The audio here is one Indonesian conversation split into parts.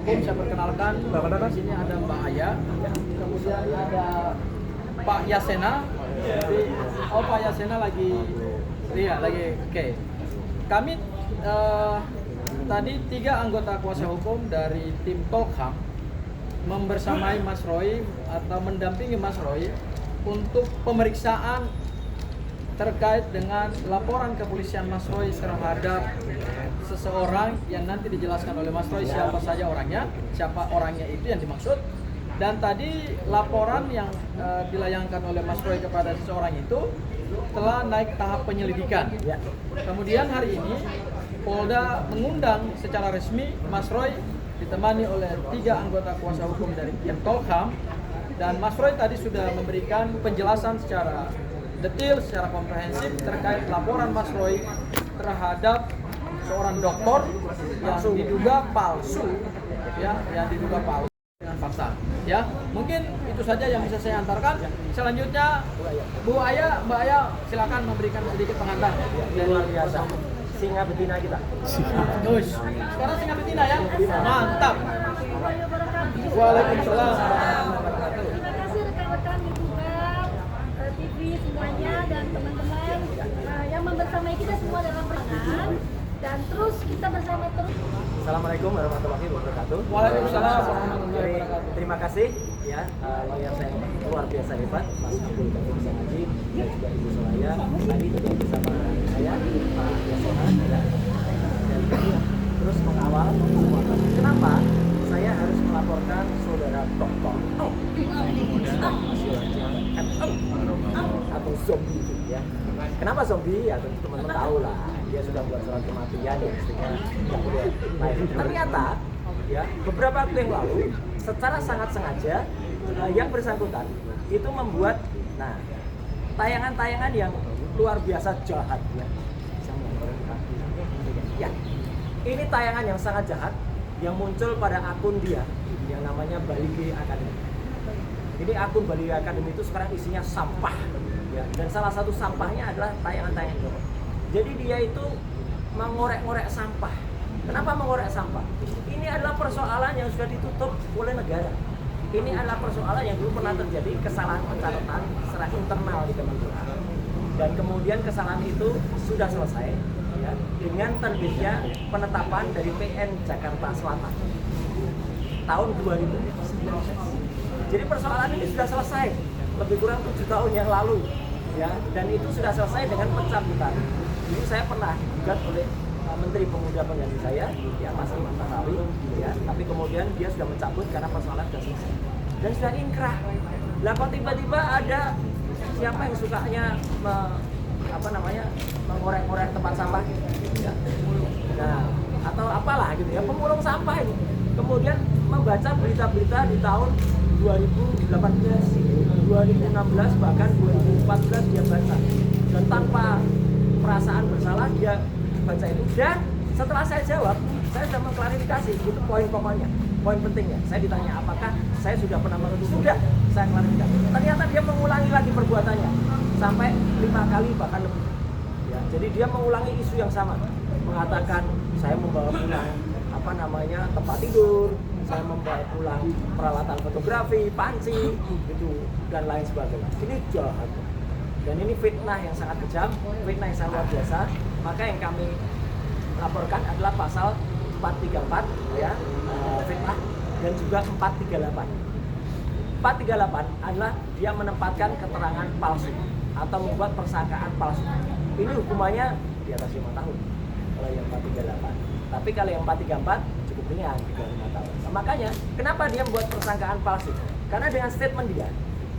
Hukum. Saya perkenalkan, di sini ada Mbak Aya, kemudian ada Pak Yasena. Pak Yasena lagi, oke. Kami tadi 3 anggota kuasa hukum dari tim Tolkham membersamai Mas Roy atau mendampingi Mas Roy untuk pemeriksaan terkait dengan laporan kepolisian Mas Roy terhadap seseorang yang nanti dijelaskan oleh Mas Roy siapa saja orangnya, siapa orangnya itu yang dimaksud. Dan tadi laporan yang dilayangkan oleh Mas Roy kepada seseorang itu telah naik tahap penyelidikan. Kemudian hari ini Polda mengundang secara resmi Mas Roy ditemani oleh 3 anggota kuasa hukum dari tim Tolkham, dan Mas Roy tadi sudah memberikan penjelasan secara detail, secara komprehensif terkait laporan Mas Roy terhadap seorang dokter yang diduga palsu, yang diduga palsu dengan fakta. Ya, mungkin itu saja yang bisa saya antarkan. Selanjutnya, Mbak Aya, silakan memberikan sedikit pengantar. Luar biasa. Singa betina kita. Sekarang singa betina ya? Mantap. Waalaikumsalam. Terima kasih rekan-rekan YouTuber, TV semuanya dan teman-teman yang membersamai kita semua dalam perangan, dan terus kita bersama terus. Assalamualaikum warahmatullahi wabarakatuh. Waalaikumsalam warahmatullahi wabarakatuh. Terima kasih ya, lawyer saya luar biasa hebat, Mas Abdul Qadir Sangaji dan juga Ibu Soraya. Tadi juga bersama saya, Pak Yasona, dan terus mengawal semua. Kenapa saya harus melaporkan saudara dokter atau zombie itu ya? Kenapa zombie? Ya tentu teman-teman tahu lah, dia sudah buat surat kematian yang istrinya tidak boleh lahir. Ternyata ya beberapa waktu yang lalu secara sangat sengaja yang bersangkutan itu membuat tayangan-tayangan yang luar biasa jahat ya. Ya, ini tayangan yang sangat jahat yang muncul pada akun dia yang namanya Balige Academy. Ini akun Balige Academy itu sekarang isinya sampah ya, dan salah satu sampahnya adalah tayangan-tayangan itu. Jadi dia itu mengorek-ngorek sampah. Kenapa mengorek sampah? Ini adalah persoalan yang sudah ditutup oleh negara. Ini adalah persoalan yang dulu pernah terjadi, kesalahan pencatatan secara internal di Kementerian. Dan kemudian kesalahan itu sudah selesai ya, dengan terbitnya penetapan dari PN Jakarta Selatan tahun 2000. Jadi persoalan ini sudah selesai lebih kurang 7 tahun yang lalu ya, dan itu sudah selesai dengan pencabutan. Dulu saya pernah digugat oleh Menteri Pemuda pengganti saya, ya Mas Imam Nahrawi, ya, tapi kemudian dia sudah mencabut karena persoalan sudah selesai dan sudah inkrah. Lah kok tiba-tiba ada siapa yang sukanya mengorek-ngorek tempat sampah, ya. Nah, atau apalah gitu ya, pemulung sampah ini. Kemudian membaca berita-berita di tahun 2018, 2016 bahkan 2014 dia baca, dan tanpa perasaan bersalah dia baca itu. Dan setelah saya jawab, saya sudah mengklarifikasi itu poin pokoknya, poin pentingnya. Saya ditanya apakah saya sudah pernah mengeluh, sudah saya klarifikasi. Ternyata dia mengulangi lagi perbuatannya sampai 5 kali bahkan lebih ya. Jadi dia mengulangi isu yang sama, mengatakan saya membawa pulang tempat tidur, saya membawa pulang peralatan fotografi, panci gitu dan lain sebagainya. Ini jahat dan ini fitnah yang sangat kejam, fitnah yang sangat luar biasa. Maka yang kami laporkan adalah pasal 434 ya, fitnah, dan juga 438. 438 adalah dia menempatkan keterangan palsu atau membuat persangkaan palsu. Ini hukumannya di atas 5 tahun kalau yang 438. Tapi kalau yang 434 cukup ringan, 35 tahun. Nah, makanya kenapa dia membuat persangkaan palsu? Karena dengan statement dia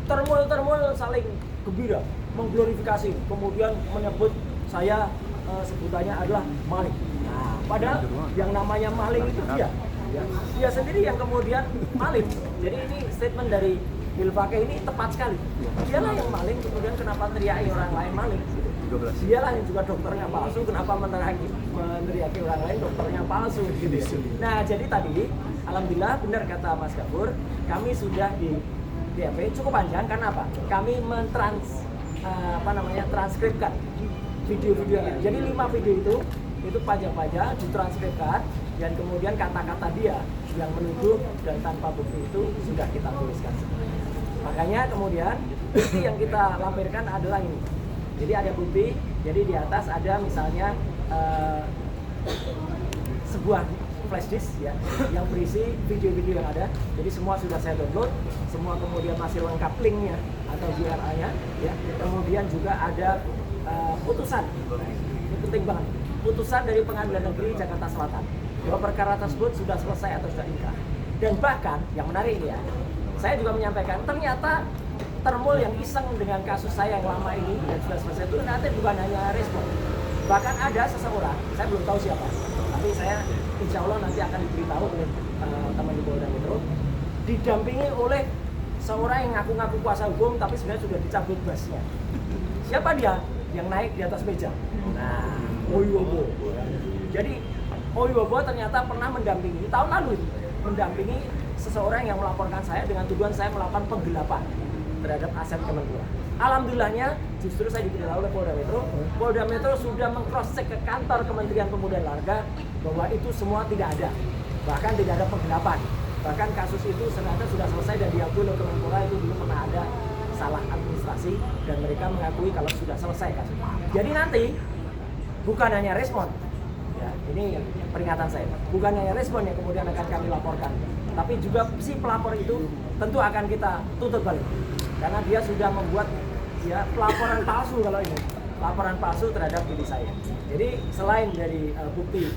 termul saling gembira, mengglorifikasi, kemudian menyebut saya sebutannya adalah maling. Nah, padahal yang namanya maling itu dia sendiri yang kemudian maling. Jadi ini statement dari Bilfake ini tepat sekali. Dialah yang maling, kemudian kenapa teriaki orang lain maling? Dialah yang juga dokternya palsu, kenapa meneriaki orang lain dokternya palsu? Gitu. Nah, jadi tadi alhamdulillah benar kata Mas Gafur, kami sudah di DAP cukup panjang karena apa? Kami transkripkan video-videonya. Jadi 5 video itu panjang-panjang ditranskripkan, dan kemudian kata-kata dia yang menuduh dan tanpa bukti itu sudah kita tuliskan semuanya. Makanya kemudian bukti yang kita lampirkan adalah ini. Jadi ada bukti, jadi di atas ada misalnya sebuah flash disk ya, yang berisi video-video yang ada. Jadi semua sudah saya download, semua kemudian masih lengkap linknya atau URL-nya ya. Kemudian juga ada putusan, ini penting banget, putusan dari Pengadilan Negeri Jakarta Selatan bahwa perkara tersebut sudah selesai atau sudah inkrah. Dan bahkan yang menarik ini ya, saya juga menyampaikan ternyata termul yang iseng dengan kasus saya yang lama ini dan sudah selesai itu nanti bukan hanya respon, bahkan ada seseorang, saya belum tahu siapa, tapi saya insya Allah nanti akan diberitahu oleh teman di Polda Metro, didampingi oleh seorang yang ngaku-ngaku kuasa hukum tapi sebenarnya sudah dicabut basnya. Siapa dia? Yang naik di atas meja. Nah, Oyobo. Jadi Oyobo ternyata pernah mendampingi tahun lalu itu, mendampingi seseorang yang melaporkan saya dengan tuduhan saya melakukan penggelapan terhadap aset Kemenpora. Alhamdulillahnya justru saya diberitahu oleh Polda Metro. Polda Metro sudah meng-cross check ke kantor Kementerian Pemuda dan Olahraga bahwa itu semua tidak ada, bahkan tidak ada penggelapan. Bahkan kasus itu ternyata sudah selesai dan diakui oleh Kemenpora itu belum pernah ada salah administrasi dan mereka mengakui kalau sudah selesai kasus. Jadi nanti bukan hanya respon, ya ini peringatan saya, bukan hanya respon yang kemudian akan kami laporkan, tapi juga si pelapor itu tentu akan kita tuntut balik karena dia sudah membuat ya pelaporan palsu kalau ini, laporan palsu terhadap diri saya. Jadi selain dari bukti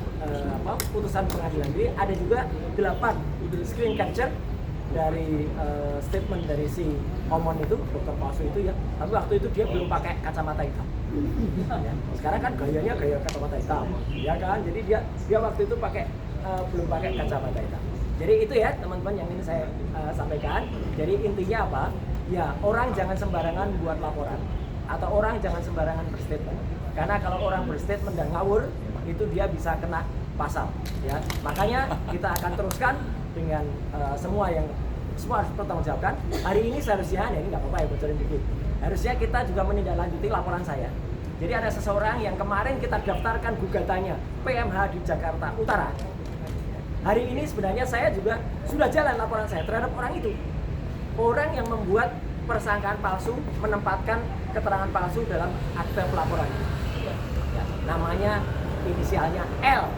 putusan pengadilan negeri, ada juga 8 screen capture dari statement dari si Omon itu, dokter palsu itu ya. Tapi waktu itu dia belum pakai kacamata hitam. Ya. Sekarang kan gayanya gaya kacamata hitam, ya kan? Jadi dia waktu itu belum pakai kacamata hitam. Jadi itu ya teman-teman yang ini saya sampaikan. Jadi intinya apa? Ya orang jangan sembarangan buat laporan atau orang jangan sembarangan berstatement. Karena kalau orang berstatement dan ngawur itu dia bisa kena pasal. Ya makanya kita akan teruskan dengan semua harus bertanggungjawabkan. Hari ini seharusnya, ini nggak apa-apa ya bocorin dikit. Harusnya kita juga menindaklanjuti laporan saya. Jadi ada seseorang yang kemarin kita daftarkan gugatannya PMH di Jakarta Utara. Hari ini sebenarnya saya juga sudah jalan laporan saya terhadap orang itu. Orang yang membuat persangkaan palsu, menempatkan keterangan palsu dalam akte pelaporan. Ya, namanya inisialnya L.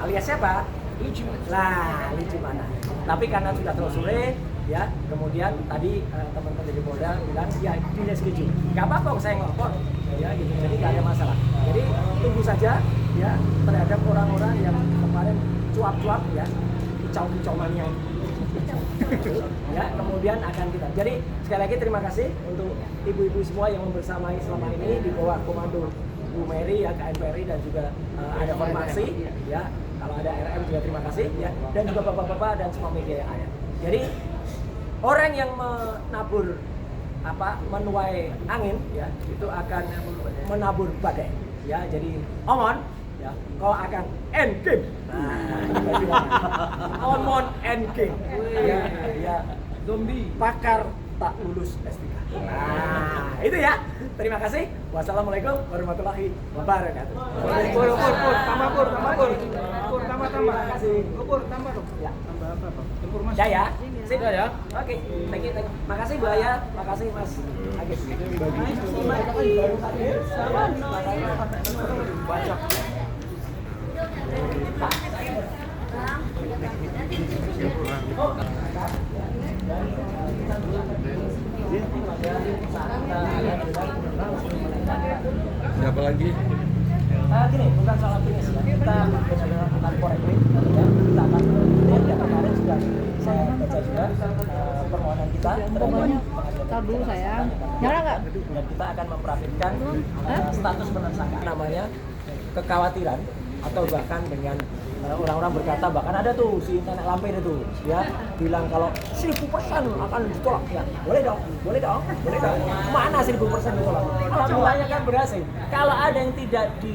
Alias siapa? Liju. Lah, Liju mana? Tapi karena sudah telusuri, ya, kemudian tadi teman-teman dari Polda bilang, ya dia setuju. Gak apa-apa, saya ngelapor, ya, gitu. Jadi gak ada masalah. Jadi tunggu saja, ya, terhadap orang-orang yang kemarin cuap-cuap, ya, kicau-kicauannya. Ya, kemudian akan kita. Jadi sekali lagi terima kasih untuk ibu-ibu semua yang membersamai selama ini di bawah komando Bu Mary, ya, KNPRI dan juga ada formasi, ya. Kalau ada RM juga terima kasih ya, dan juga bapak-bapak dan semua media yang ada. Jadi orang yang menuai angin ya itu akan menabur badai ya. Jadi Omon ya kau akan end game. Omon end game ya zombie pakar tak lulus S3. Nah, itu ya. Terima kasih. Wassalamualaikum warahmatullahi wabarakatuh. Tambah. Terima kasih. Tambah dong. Ya. Tambah apa? Informasi. Ya ya. Sip Sudah ya. Oke, thank you. Makasih Bu Aya, makasih Mas Agis. Baca. Siapa lagi? Gini, bukan soal finish ya. Kita benar-benar bukan correctly ya. Kita akan dan kemarin sudah saya baca juga permohonan kita terhadap Tar dulu sayang. Nyala nggak? dan kita akan memperhatikan status penersangka namanya kekhawatiran atau bahkan dengan orang-orang berkata bahkan ada tuh si nenek lampir itu ya bilang kalau 1000% akan ditolak ya boleh dong mana 1000% ditolak alhamdulillahnya kan berhasil kalau ada yang tidak di